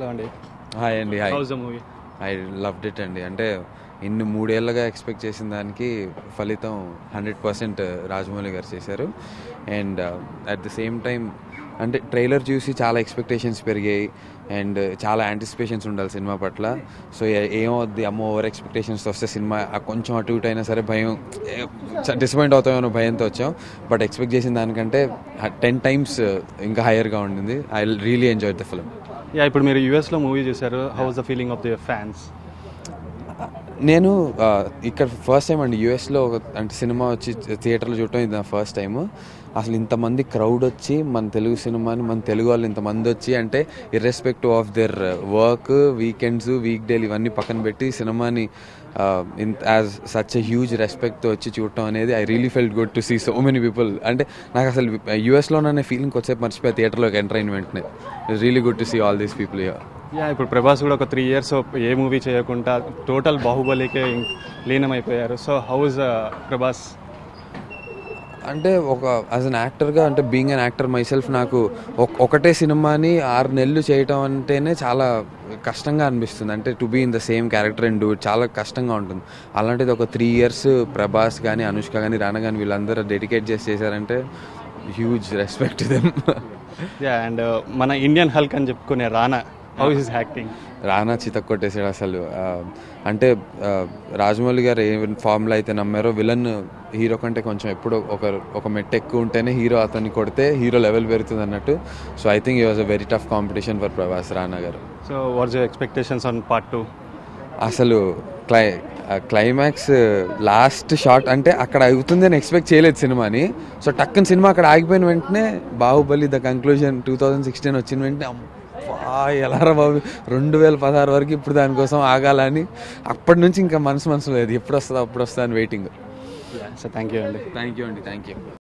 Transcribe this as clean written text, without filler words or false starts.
Hello అండి. Hi అండి. Hi. House the movie? I loved it అండి. అంటే ఇన్ని 3 ఏళ్ళుగా ఎక్స్పెక్ట్ చేసిన దానికి ఫలితం 100% రాజమౌళి గారు చేశారు. And at the same time అంటే ట్రైలర్ చూసి చాలా ఎక్స్పెక్టేషన్స్ పెరిగాయి అండ్ చాలా యాంటిసిపేషన్స్ ఉండాలి సినిమా పట్ల. సో ఏమవుద్ది అమ్మో ఓవర్ ఎక్స్పెక్టేషన్స్ వస్తే సినిమా కొంచెం అటు ఇటు అయినా సరే భయం, డిసప్పాయింట్ అవుతామో భయంతో వచ్చాం. బట్ ఎక్స్పెక్ట్ చేసిన దానికంటే 10 times ఇంకా హైయర్గా ఉండింది. I really enjoy the film. Yeah, ఇప్పుడు మీరు యూఎస్లో మూవీ చూశారు. How was the feeling of the fans? నేను ఇక్కడ ఫస్ట్ టైం అండి యూఎస్లో అంటే సినిమా వచ్చి థియేటర్లో చూడటం ఇది నా ఫస్ట్ టైము. అసలు ఇంతమంది క్రౌడ్ వచ్చి మన తెలుగు సినిమాని మన తెలుగు వాళ్ళు ఇంతమంది వచ్చి అంటే irrespective of their work, weekends, week డేలు ఇవన్నీ పక్కన పెట్టి సినిమాని యాజ్ సచ్ ఎ హ్యూజ్ రెస్పెక్ట్తో వచ్చి చూడటం అనేది I really felt good to see so many people. అంటే నాకు అసలు యూఎస్లోనే ఫీలింగ్ వచ్చేపు మర్చిపోయి థియేటర్లోకి ఎంటర్ అయిన వెంటనే really good to see all these people here. Yeah, ఇప్పుడు ప్రభాస్ కూడా ఒక 3 years ఏ మూవీ చేయకుండా టోటల్ బాహుబలికే లీనమైపోయారు. So how is Prabhas? అంటే ఒక యాజ్ అన్ యాక్టర్గా అంటే బీయింగ్ అన్ యాక్టర్ మైసెల్ఫ్ నాకు ఒకటే సినిమాని 6 నెలలు చేయటం అంటేనే చాలా కష్టంగా అనిపిస్తుంది. అంటే to be in the same character and do it చాలా కష్టంగా ఉంటుంది. అలాంటిది ఒక 3 years ప్రభాస్ కానీ, అనుష్క కానీ, రానా కానీ వీళ్ళందరూ డెడికేట్ చేశారంటే huge respect them. Yeah, and మన ఇండియన్ హల్క్ అని చెప్పుకునే Rana, how is his acting? Rana చితక్ కొట్టేసాడు అసలు. అంటే రాజమౌళి గారు ఏ ఫార్ములా అయితే నమ్మారో విలన్ హీరో కంటే కొంచెం ఎప్పుడో ఒక మెట్టు ఎక్కువ ఉంటేనే హీరో అతన్ని కొడితే హీరో లెవెల్ పెరుగుతుంది అన్నట్టు. So I think it was a very tough competition for Prabhas, Rana గారు. So what's your expectations on part 2? అసలు క్లైమాక్స్ లాస్ట్ షాట్ అంటే అక్కడ అవుతుంది అని ఎక్స్పెక్ట్ చేయలేదు సినిమాని. సో టక్కన సినిమా అక్కడ ఆగిపోయిన వెంటనే బాహుబలి ద కంక్లూజన్ 2016 వచ్చిన వెంటనే ఎలారా బాబు 2016 వరకు ఇప్పుడు దానికోసం ఆగాలని అప్పటి నుంచి ఇంకా మనసు లేదు, ఎప్పుడు వస్తుందో అప్పుడు వస్తుందా అని వెయిటింగ్. సో థ్యాంక్ యూ అండి. థ్యాంక్ యూ అండి. Thank you.